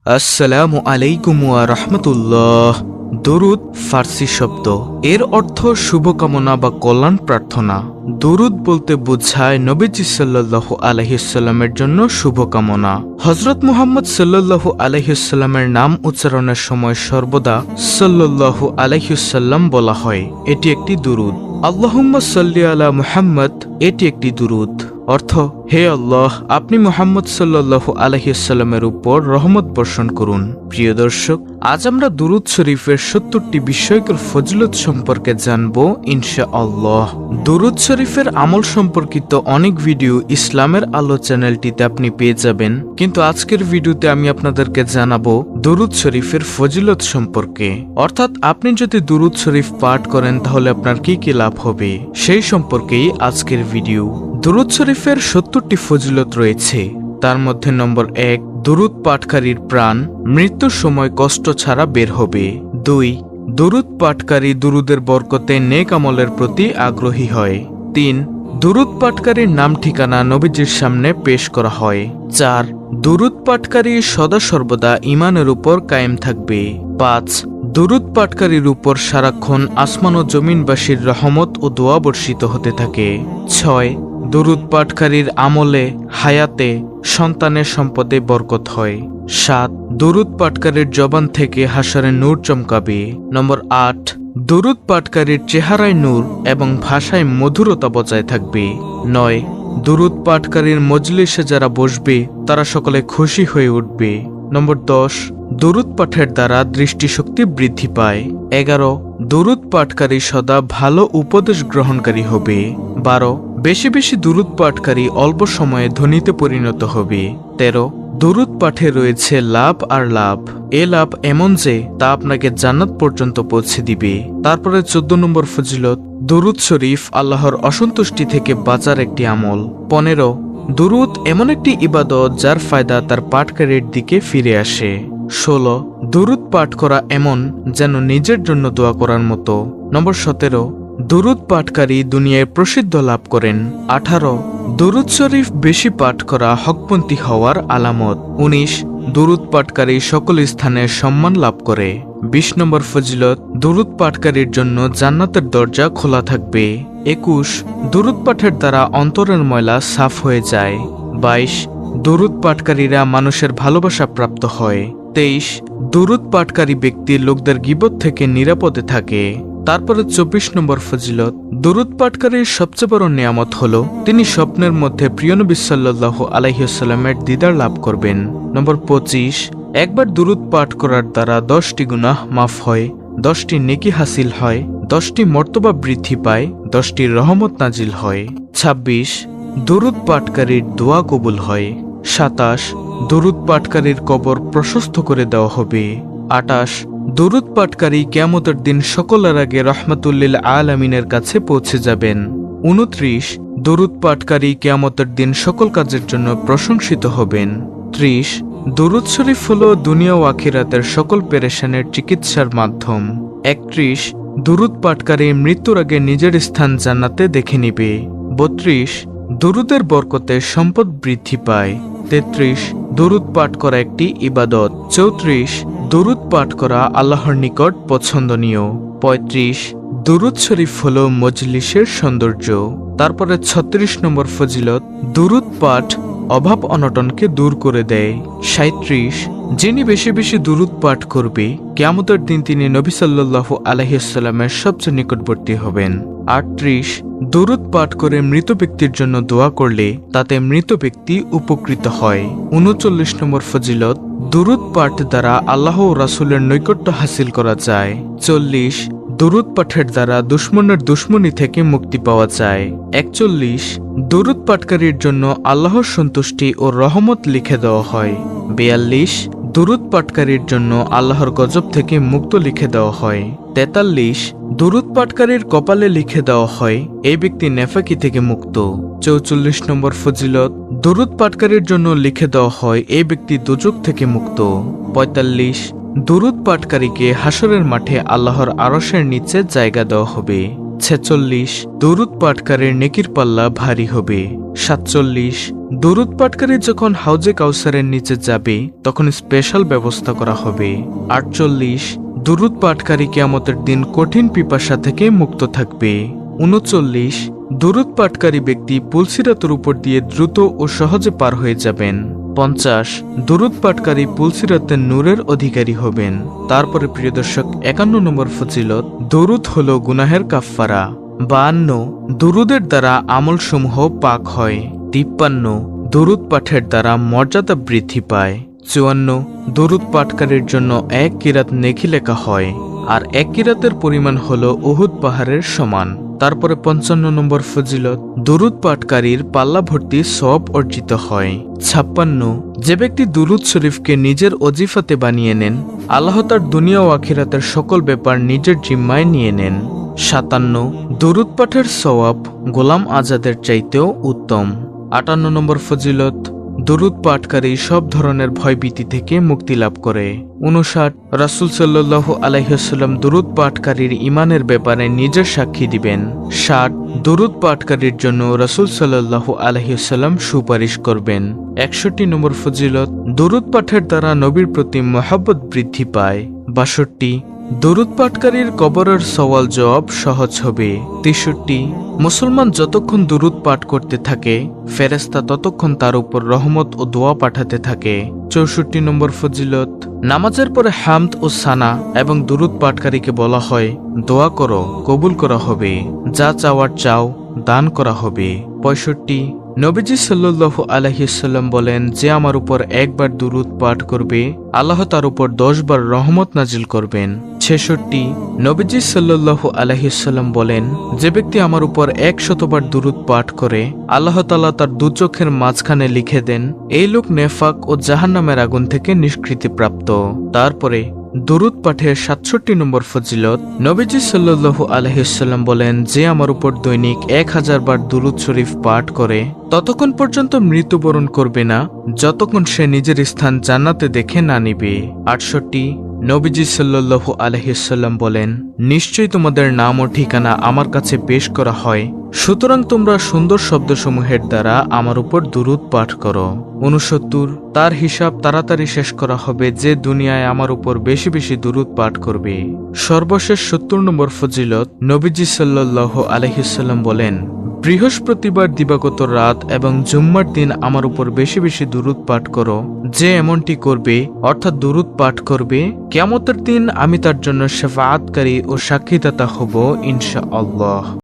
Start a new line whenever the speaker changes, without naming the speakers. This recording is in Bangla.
আসসালামু আলাইকুম ওয়া রাহমাতুল্লাহ। দরুদ ফার্সি শব্দ, এর অর্থ শুভকামনা বা কল্যাণ প্রার্থনা। দরুদ বলতে বোঝায় নবীজি সাল্লাল্লাহু আলাইহি সাল্লামের জন্য শুভকামনা। হযরত মুহাম্মদ সাল্লাল্লাহু আলাইহি সাল্লামের নাম উচ্চারণের সময় সর্বদা সাল্লাল্লাহু আলাইহি সাল্লাম বলা হয়। এটি একটি দুরুদ। আল্লাহুম্মা সাল্লি আলা মুহাম্মদ, এটি একটি দুরুদ। অর্থ, হে আল্লাহ, আপনি মুহাম্মদ সাল্লাল্লাহু আলাইহি সাল্লামের উপর রহমত বর্ষণ করুন। প্রিয় দর্শক, আজ আমরা দুরুদ শরীফের ৭০টি বিস্ময়কর ফজিলত সম্পর্কে জানব ইনশাআল্লাহ। দুরুদ শরীফের আমল সম্পর্কিত অনেক ভিডিও ইসলামের আলো চ্যানেলটিতে আপনি পেয়ে যাবেন, কিন্তু আজকের ভিডিওতে আমি আপনাদেরকে জানাবো দুরুদ শরীফের ফজিলত সম্পর্কে। অর্থাৎ আপনি যদি দুরুদ শরীফ পাঠ করেন তাহলে আপনার কি কি লাভ হবে সেই সম্পর্কেই আজকের ভিডিও। দুরুদ শরীফের ৭০টি ফজিলত রয়েছে। তার মধ্যে নম্বর ১, দুরুদ পাঠকারীর প্রাণ মৃত্যুর সময় কষ্ট ছাড়া বের হবে। ২, দুরুদ পাঠকারী দুরুদের বরকতে নেক আমলের প্রতি আগ্রহী হয়। ৩, দুরুদ পাঠকারীর নাম ঠিকানা নবীজির সামনে পেশ করা হয়। ৪, দুরুদ পাঠকারী সদা সর্বদা ঈমানের উপর কায়েম থাকবে। ৫, দুরুদ পাঠকারীর উপর সারাক্ষণ আসমান ও জমিনবাসীর রহমত ও দোয়া বর্ষিত হতে থাকে। ৬, দুরুদ পাঠকারীর আমলে, হায়াতে, সন্তানের সম্পদে বরকত হয়। ৭, দুরুদ পাঠকারীর জবান থেকে হাসরে নূর চমকাবে। নম্বর ৮, দুরুদ পাঠকারীর চেহারায় নূর এবং ভাষায় মধুরতা বজায় থাকবে। ৯, দুরুদ পাঠকারীর মজলিসে যারা বসবে তারা সকলে খুশি হয়ে উঠবে। নম্বর ১০, দুরুদ পাঠের দ্বারা দৃষ্টিশক্তি বৃদ্ধি পায়। ১১, দুরুদ পাঠকারী সদা ভালো উপদেশ গ্রহণকারী হবে। ১২, বেশি বেশি দুরুদ পাঠকারী অল্প সময়ে ধনীতে পরিণত হবে। ১৩, দুরুদ পাঠে রয়েছে লাভ আর লাভ। এ লাভ এমন যে তা আপনাকে জান্নাত পর্যন্ত পৌঁছে দিবে। তারপরে ১৪ নম্বর ফজিলত, দুরুদ শরীফ আল্লাহর অসন্তুষ্টি থেকে বাঁচার একটি আমল। ১৫, দুরুদ এমন একটি ইবাদত যার ফায়দা তার পাঠকারীর দিকে ফিরে আসে। ১৬, দুরুদ পাঠ করা এমন যেন নিজের জন্য দোয়া করার মতো। নম্বর ১৭, দুরুদ পাঠকারী দুনিয়ায় প্রসিদ্ধ লাভ করেন। ১৮, দুরুদ শরীফ বেশি পাঠ করা হকপন্থী হওয়ার আলামত। ১৯, দুরুদ পাঠকারী সকল স্থানে সম্মান লাভ করে। ২০ নম্বর ফজিলত, দুরুদ পাঠকারীর জন্য জান্নাতের দরজা খোলা থাকবে। ২১, দুরুদ পাঠের দ্বারা অন্তরের ময়লা সাফ হয়ে যায়। ২২, দুরুদ পাঠকারীরা মানুষের ভালোবাসা প্রাপ্ত হয়। ২৩, দুরুদ পাঠকারী ব্যক্তি লোকদের গীবত থেকে নিরাপদে থাকে। তারপরে ২৪ নম্বর ফজিলত, দুরুদ পাঠকারীর সবচেয়ে বড় নিয়ামত হলো তিনি স্বপ্নের মধ্যে প্রিয় নবী সাল্লাল্লাহু আলাইহি ওয়াসাল্লামের দিদার লাভ করবেন। নম্বর ২৫, একবার দুরুদ পাঠ করার দ্বারা ১০টি গুনাহ মাফ হয়, ১০টি নেকি হাসিল হয়, ১০টি মর্তবা বৃদ্ধি পায়, ১০টি রহমত নাজিল হয়। ২৬, দুরুদ পাঠকারীর দোয়া কবুল হয়। ২৭, দুরুদ পাঠকারীর কবর প্রশস্ত করে দেওয়া হবে। ২৮, দুরুদ পাঠকারী কিয়ামতের দিন সকলের আগে রহমাতুল্লিল আলামিনের কাছে পৌঁছে যাবেন। ২৯, দুরুদ পাঠকারী কিয়ামতের দিন সকল কাজের জন্য প্রশংসিত হবেন। ৩০, দুরুদ শরীফ হলো দুনিয়া ও আখিরাতের সকল পেরেশানের চিকিৎসার মাধ্যম। ৩১, দুরুদ পাঠকারী মৃত্যুর আগে নিজের স্থান জান্নাতে দেখে নিবে। ৩২, দুরুদের বরকতে সম্পদ বৃদ্ধি পায়। ৩৩, দুরুদ পাঠ করা একটি ইবাদত। ৩৪, দুরুদ পাঠ করা আল্লাহর নিকট পছন্দনীয়। ৩৫, দুরুদ শরীফ হল মজলিসের সৌন্দর্য। তারপরে ৩৬ নম্বর ফজিলত, দুরুদ পাঠ অভাব অনটনকে দূর করে দেয়। ৩৭, যিনি বেশি বেশি দুরুদ পাঠ করবে কিয়ামতের দিন তিনি নবী সাল্লাল্লাহু আলাইহি ওয়াসাল্লামের সবচেয়ে নিকটবর্তী হবেন। ৩৮, দুরুদ পাঠ করে মৃত ব্যক্তির জন্য দোয়া করলে তাতে মৃত ব্যক্তি উপকৃত হয়। ৩৯ নম্বর ফজিলত, দুরুদ পাঠ দ্বারা আল্লাহ ও রাসূলের নৈকট্য হাসিল করা যায়। ৪০, দুরুদ পাঠের দ্বারা দুশমনের দুশমনি থেকে মুক্তি পাওয়া যায়। ৪১, দুরুদ পাঠকারীর জন্য আল্লাহর সন্তুষ্টি ও রহমত লিখে দেওয়া হয়। ৪২, দুরুদ পাঠকারীর জন্য আল্লাহর গজব থেকে মুক্ত লিখে দেওয়া হয়। ৪৩, দুরুদ পাঠকারীর কপালে লিখে দেওয়া হয় এই ব্যক্তি নেফাকি থেকে মুক্ত। ৪৪ নম্বর ফজিলত, দুরুদ পাঠকারীর জন্য লিখে দেওয়া হয় এই ব্যক্তি দোজখ থেকে মুক্ত। ৪৫, দুরুদ পাঠকারীকে হাসরের মাঠে আল্লাহর আরশের নিচে জায়গা দেওয়া হবে। 46 দরুদ পাঠকারীর নেকির পাল্লা ভারী হবে। 47 দরুদ পাঠকারী যখন হাউজে কাউসারের নিচে যাবে তখন স্পেশাল ব্যবস্থা করা হবে। 48 দরুদ পাঠকারী কিয়ামতের দিন কঠিন পিপাসা থেকে মুক্ত থাকবে। 39 দরুদ পাঠকারী ব্যক্তি পুলসিরাতের উপর দিয়ে দ্রুত ও সহজে পার হয়ে যাবেন। 50 দরুদ পাঠকারী পুলসিরাতের নূরের অধিকারী হবেন। তারপরে প্রিয় দর্শক 51 নম্বর ফজিলত, দরুদ হলো গুনাহের কাফফারা। 52 দরুদের দ্বারা আমলসমূহ পাক হয়। 53 দরুদ পাঠের দ্বারা মর্যাদা বৃদ্ধি পায়। 54 দরুদ পাঠকারীর জন্য এক কিরাত নেকি লেখা হয়, আর এক কিরাতের পরিমাণ হলো উহুদ পাহাড়ের সমান। তারপরে 55 নম্বর ফজিলত, দরুদ পাঠকারীর পাল্লা ভর্তি সওয়াব অর্জিত হয়। 56 যে ব্যক্তি দুরুদ শরীফকে নিজের ওজিফাতে বানিয়ে নেন, আল্লাহ তার দুনিয়া ও আখিরাতের সকল ব্যাপার নিজের জিম্মায় নিয়ে নেন। 57 দরুদ পাঠের সওয়াব গোলাম আজাদের চাইতেও উত্তম। 58 নম্বর ফজিলত, দরুদ পাঠকারী সব ধরনের ভয়ভীতি থেকে মুক্তি লাভ করে। 59 রাসূল সাল্লাল্লাহু আলাইহি ওয়াসাল্লাম দরুদ পাঠকারীর ঈমানের ব্যাপারে নিজের সাক্ষী দিবেন। 60 দরুদ পাঠকারীর জন্য রাসূল সাল্লাল্লাহু আলাইহি ওয়াসাল্লাম সুপারিশ করবেন। 61 নম্বর ফজিলত, দরুদ পাঠের দ্বারা নবীর প্রতি মহব্বত বৃদ্ধি পায়। 62 দরুদ পাঠকারীর কবরের সওয়াল জবাব সহজ হবে। 63 মুসলমান যতক্ষণ দরুদ পাঠ করতে থাকে, ফেরেশতা ততক্ষণ তার উপর রহমত ও দোয়া পাঠাতে থাকে। 64 নম্বর ফজিলত, নামাজের পরে হামদ ও সানা এবং দরুদ পাঠকারীকে বলা হয়, দোয়া করো, কবুল করা হবে, যা চাওয়ার চাও, দান করা হবে। 65 নবীজি সাল্লাল্লাহু আলাইহি ওয়াসাল্লাম বলেন, যে আমার উপর একবার দুরূদ পাঠ করবে, আল্লাহ তার উপর 10 বার রহমত নাজিল করবেন। 66 নবীজি সাল্লাল্লাহু আলাইহি ওয়াসাল্লাম বলেন, যে ব্যক্তি আমার উপর 100 বার দুরূদ পাঠ করে, আল্লাহ তাআলা তার দু চোখের মাঝখানে লিখে দেন, এই লোক নেফাক ও জাহান্নামের আগুন থেকে নিষ্কৃতিপ্রাপ্ত। তারপরে দুরূদ পাঠের 67 নম্বর ফজিলত, নবীজি সাল্লাল্লাহু আলাইহি ওয়াসাল্লাম বলেন, যে আমার উপর দৈনিক 1000 বার দুরূদ শরীফ পাঠ করে, ততক্ষণ পর্যন্ত মৃত্যুবরণ করবে না যতক্ষণ সে নিজের স্থান জান্নাতে দেখে না নিবে। 68 নবীজি সাল্লাল্লাহু আলাইহি ওয়াসাল্লাম বলেন, নিশ্চয়ই তোমাদের নাম ও ঠিকানা আমার কাছে পেশ করা হয়, সুতরাং তোমরা সুন্দর শব্দসমূহের দ্বারা আমার উপর দুরূদ পাঠ করো। 69 তার হিসাব তাড়াতাড়ি শেষ করা হবে যে দুনিয়ায় আমার উপর বেশি বেশি দুরূদ পাঠ করবে। সর্বশেষ 70 নম্বর ফজিলত, নবীজি সাল্লাল্লাহু আলাইহি ওয়াসাল্লাম বলেন, বৃহস্পতিবার দিবাগত রাত এবং জুম্মার দিন আমার উপর বেশি বেশি দুরূদ পাঠ করো। যে এমনটি করবে, অর্থাৎ দুরূদ পাঠ করবে, কিয়ামতের দিন আমি তার জন্য শাফাআতকারী ও সাক্ষীদাতা হব ইনশাআল্লাহ।